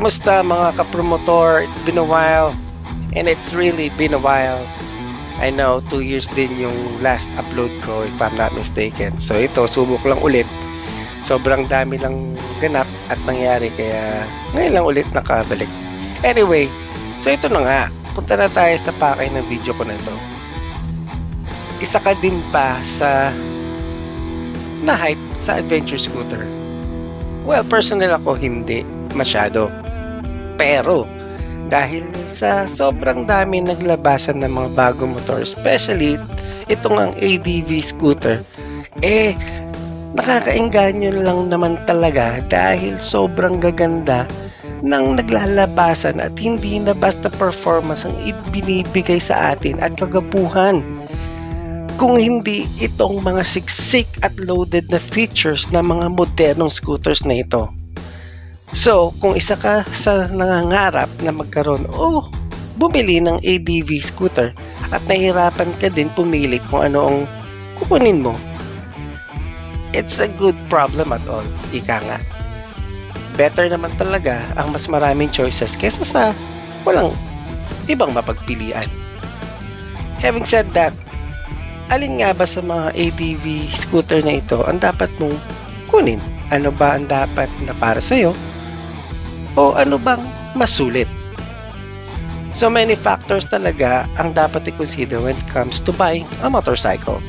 Kamusta mga kapromotor? It's been a while. And it's really been a while. I know, 2 years din yung last upload ko if I'm not mistaken. So ito, subok lang ulit. Sobrang dami lang ganap at nangyari kaya ngayon lang ulit nakabalik. Anyway, so ito na nga. Punta na tayo sa pakay ng video ko na ito. Isa ka din pa sa na-hype sa adventure scooter? Well, personal ako hindi masyado. Pero dahil sa sobrang dami naglabasan ng mga bagong motor, especially itong ang ADV scooter, nakakaengganyo lang naman talaga dahil sobrang gaganda ng naglalabasan at hindi na basta performance ang ibinibigay sa atin at kagapuhan. Kung hindi itong mga siksik at loaded na features ng mga modernong scooters na ito. So, kung isa ka sa nangangarap na magkaroon o bumili ng ADV scooter at nahihirapan ka din pumili kung ano ang kukunin mo, it's a good problem at all, ika nga. Better naman talaga ang mas maraming choices kaysa sa walang ibang mapagpilian. Having said that, alin nga ba sa mga ADV scooter na ito ang dapat mong kunin? Ano ba ang dapat na para sa'yo? O ano bang masulit? So many factors talaga ang dapat i-consider when it comes to buying a motorcycle.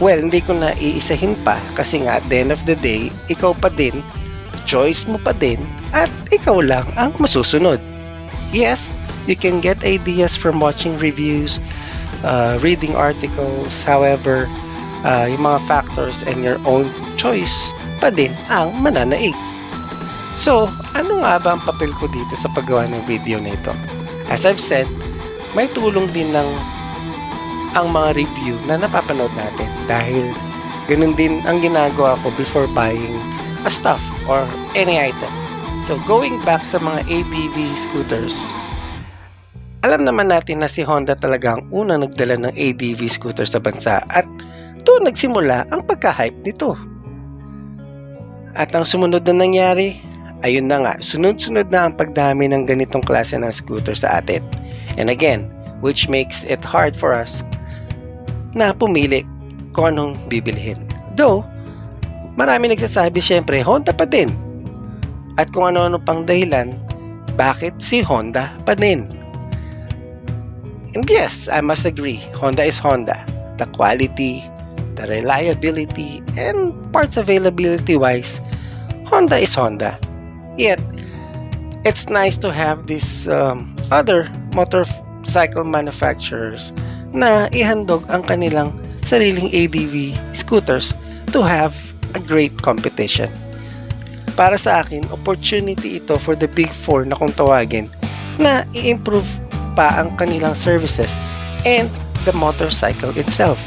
Well, hindi ko na iisahin pa kasi nga at the end of the day, ikaw pa din, choice mo pa din, at ikaw lang ang masusunod. Yes, you can get ideas from watching reviews, reading articles, however, yung mga factors and your own choice pa din ang mananaig. So, ano nga ba ang papel ko dito sa paggawa ng video na ito? As I've said, may tulong din ng ang mga review na napapanood natin dahil ganun din ang ginagawa ko before buying a stuff or any item. So, going back sa mga ADV scooters, alam naman natin na si Honda talaga ang unang nagdala ng ADV scooter sa bansa at doon nagsimula ang pagka-hype nito. At ang sumunod na nangyari, ayun na nga, sunod-sunod na ang pagdami ng ganitong klase ng scooter sa atin. And again, which makes it hard for us na pumili kung anong bibilhin. Though, marami nagsasabi syempre, Honda pa din. At kung ano-ano pang dahilan, bakit si Honda pa din? And yes, I must agree, Honda is Honda. The quality, the reliability, and parts availability wise, Honda is Honda. Yet, it's nice to have these other motorcycle manufacturers na ihandog ang kanilang sariling ADV scooters to have a great competition. Para sa akin, opportunity ito for the Big Four na kung tawagin na i-improve pa ang kanilang services and the motorcycle itself.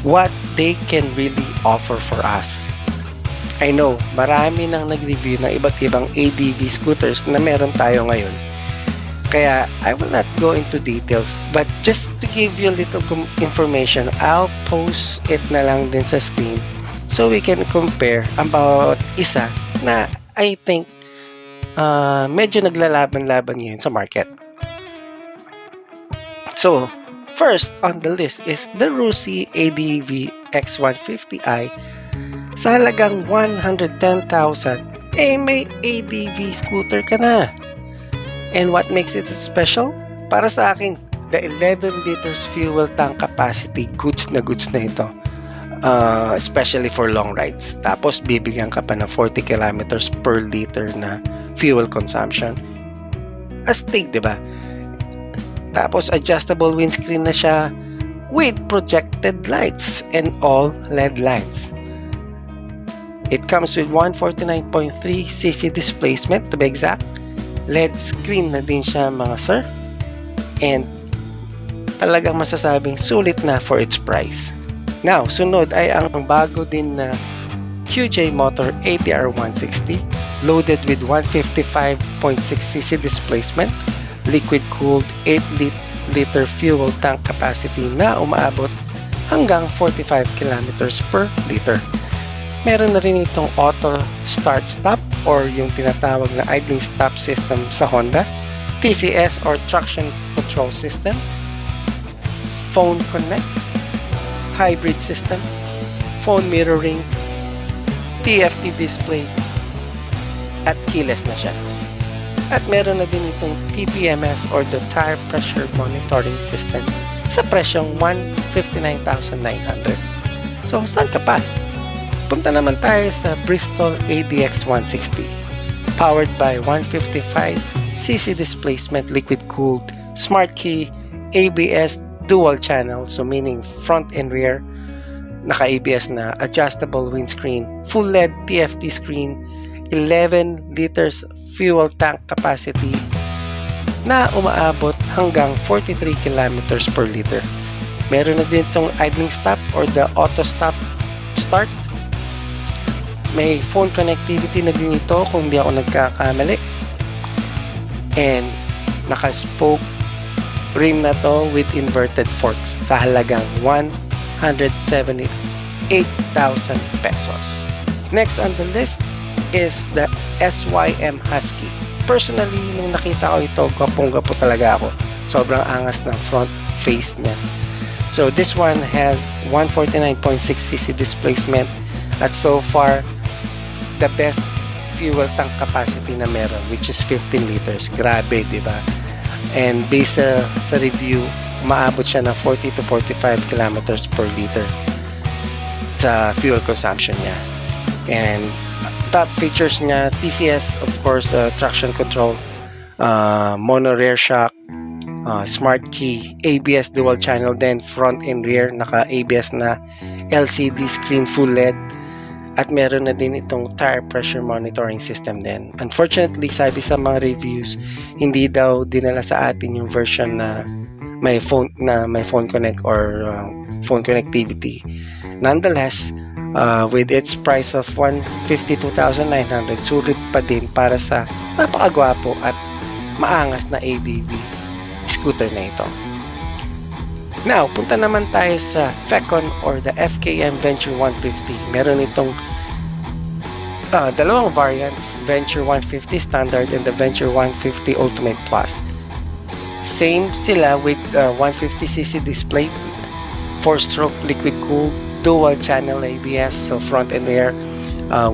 What they can really offer for us. I know, marami nang nag-review ng iba't ibang ADV scooters na meron tayo ngayon. Kaya, I will not go into details, but just to give you a little information, I'll post it na lang din sa screen so we can compare about isa na I think medyo naglalaban-laban ngayon sa market. So, first on the list is the Rusi ADV X150i. Sa halagang 110,000, may ADV scooter ka na. And what makes it special? Para sa akin, the 11 liters fuel tank capacity, goods na ito. Especially for long rides. Tapos, bibigyan ka pa ng 40 kilometers per liter na fuel consumption. Astig, diba? Tapos, adjustable windscreen na siya with projected lights and all LED lights. It comes with 149.3cc displacement to be exact. LED screen na din siya mga sir. And talagang masasabing sulit na for its price. Now, sunod ay ang bago din na QJ Motor ATR 160 loaded with 155.6cc displacement, liquid-cooled 8-liter fuel tank capacity na umaabot hanggang 45 kilometers per liter. Meron na rin itong auto start-stop or yung tinatawag na idling stop system sa Honda, TCS or traction control system, phone connect, hybrid system, phone mirroring, TFT display, at keyless na siya. At meron na din itong TPMS or the Tire Pressure Monitoring System sa presyong 159,900. So, saan ka pa? Punta naman tayo sa Bristol ADX 160, powered by 155cc displacement liquid-cooled smart key ABS dual channel, so meaning front and rear, naka-ABS na adjustable windscreen, full LED TFT screen, 11 liters fuel tank capacity na umaabot hanggang 43 kilometers per liter. Meron na din itong idling stop or the auto stop start. May phone connectivity na din ito kung hindi ako nagkakamali. And naka-spoke rim na to with inverted forks sa halagang 178,000 pesos. Next on the list is the SYM Husky. Personally, nung nakita ko ito, gwapong-gwapo talaga ako. Sobrang angas ng front face niya. So this one has 149.6cc displacement at so far the best fuel tank capacity na meron, which is 15 liters. Grabe, di ba? And based sa review, maabot siya ng 40 to 45 kilometers per liter sa fuel consumption niya. And top features niya, TCS, of course, traction control, mono rear shock, smart key, ABS dual channel, then front and rear, naka ABS na LCD screen, full LED, at meron na din itong tire pressure monitoring system din. Unfortunately, sabi sa mga reviews, hindi daw dinala sa atin yung version na may phone connect or phone connectivity. Nonetheless, with its price of 152,900, sulit pa din para sa napakagwapo at maangas na ADV scooter na ito. Now, punta naman tayo sa Fecon or the FKM Venture 150. Meron itong dalawang variants, Venture 150 Standard and the Venture 150 Ultimate Plus. Same sila with 150cc display, 4-stroke liquid-cooled, dual channel ABS, so front and rear,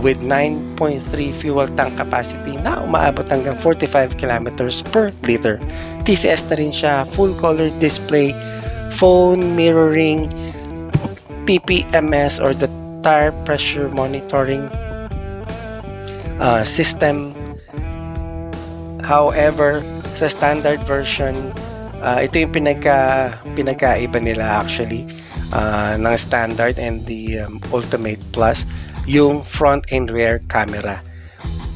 with 9.3 fuel tank capacity na umaabot hanggang 45 kilometers per liter. TCS na rin siya, full color display, phone mirroring, TPMS or the tire pressure monitoring system. However, sa standard version, ito yung pinagkaiba nila actually ng standard and the Ultimate Plus, yung front and rear camera.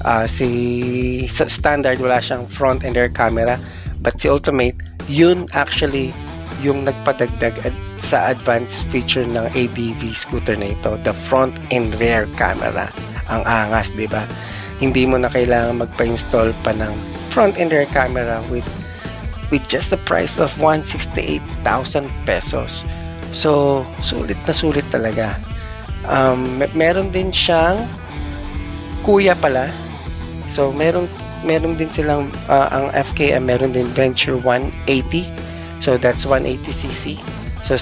Sa standard wala siyang front and rear camera, but si Ultimate, yun actually yung nagpadagdag sa advanced feature ng ADV scooter na ito, the front and rear camera. Ang angas, di ba? Hindi mo na kailangan magpa-install pa ng front and rear camera with just the price of 168,000 pesos. So, sulit na sulit talaga. Meron din siyang kuya pala. So, meron din silang ang FKM, meron din Venture 180. So that's 180cc. So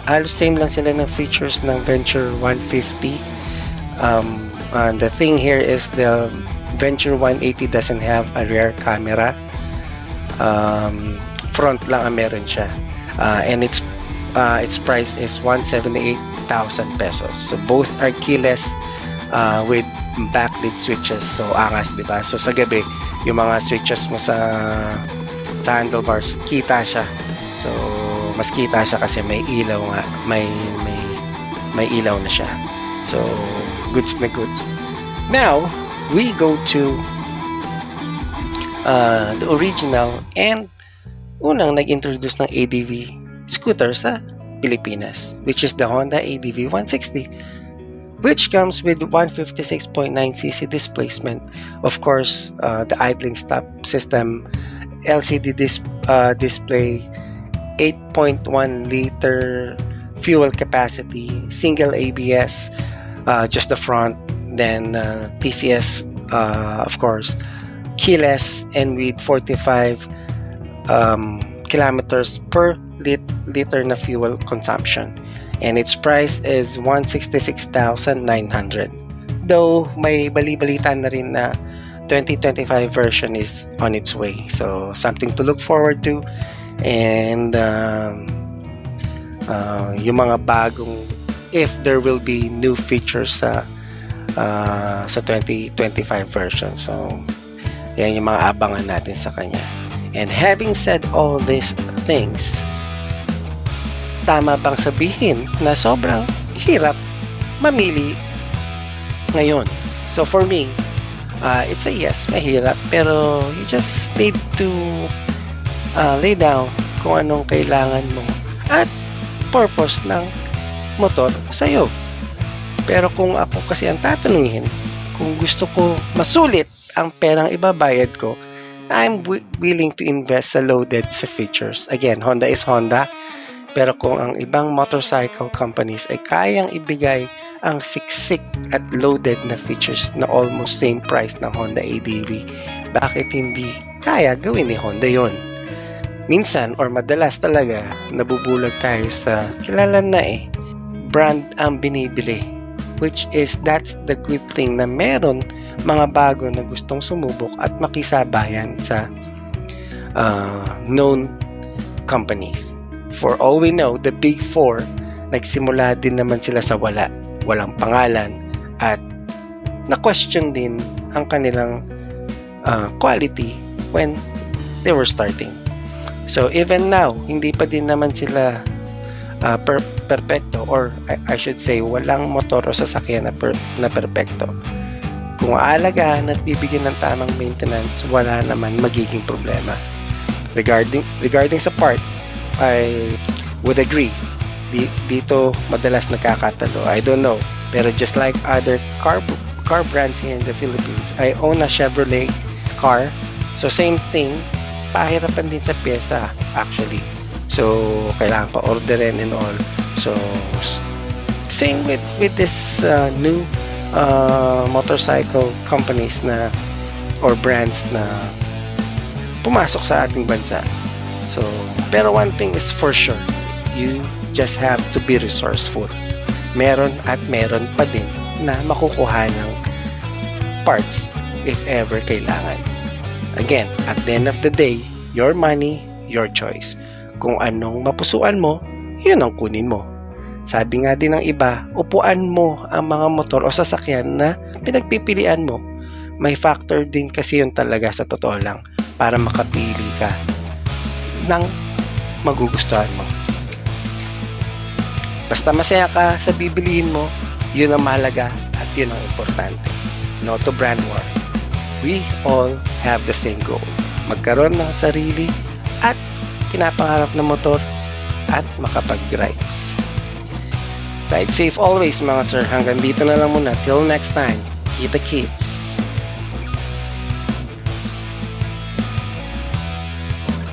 halos same lang sila ng features ng Venture 150. The thing here is the Venture 180 doesn't have a rear camera. Front lang ang meron siya. And its price is 178,000 pesos. So both are keyless with backlit switches. So angas, diba? So sa gabi, yung mga switches mo sa handlebars, kita siya. So mas kita siya kasi may ilaw nga, may ilaw na siya. So goods na goods. Now we go to the original and unang nag-introduce ng ADV scooter sa Pilipinas, which is the Honda ADV 160, which comes with 156.9cc displacement. Of course, the idling stop system, LCD display, 8.1 liter fuel capacity, single ABS, just the front, then TCS of course, keyless and with 45 kilometers per liter na fuel consumption. And its price is 166,900. Though may bali-balita na rin na 2025 version is on its way. So something to look forward to. And yung mga bagong, if there will be new features sa 2025 version. So yan yung mga abangan natin sa kanya. And having said all these things, tama bang sabihin na sobrang hirap mamili ngayon? So for me, it's a yes, mahirap, pero you just need to lay down kung anong kailangan mo at purpose ng motor sa'yo. Pero kung ako kasi ang tatanungin, kung gusto ko masulit ang perang ibabayad ko, I'm willing to invest sa loaded sa features. Again, Honda is Honda. Pero kung ang ibang motorcycle companies ay kayang ibigay ang siksik at loaded na features na almost same price ng Honda ADV, bakit hindi kaya gawin ni Honda yon? Minsan or madalas talaga nabubulag tayo sa kilala na brand ang binibili, which is that's the good thing na meron mga bago na gustong sumubok at makisabayan sa known companies. For all we know, the Big Four, nagsimula din naman sila sa walang pangalan, at na-question din ang kanilang quality when they were starting. So even now, hindi pa din naman sila perfecto, or I should say, walang motor o sasakyan na perfecto. Kung aalagaan at bibigyan ng tamang maintenance, wala naman magiging problema. Regarding sa parts, I would agree. Dito madalas nagkakatalo. I don't know. Pero just like other car brands here in the Philippines, I own a Chevrolet car. So same thing, pahirapan din sa pyesa actually. So kailangan pa orderin and all. So same with this new motorcycle companies na or brands na pumasok sa ating bansa. So, pero one thing is for sure, you just have to be resourceful. Meron at meron pa din na makukuha ng parts if ever kailangan. Again, at the end of the day, your money, your choice. Kung anong mapusuan mo, yun ang kunin mo. Sabi nga din ng iba, upuan mo ang mga motor o sasakyan na pinagpipilian mo. May factor din kasi yun talaga sa totoo lang para makapili ka ng magugustuhan mo. Basta masaya ka sa bibilihin mo, yun ang mahalaga at yun ang importante. No to brand war. We all have the same goal. Magkaroon ng sarili at pinapangarap na motor at makapag-rides. Ride safe always mga sir. Hanggang dito na lang muna. Till next time. Kita kits.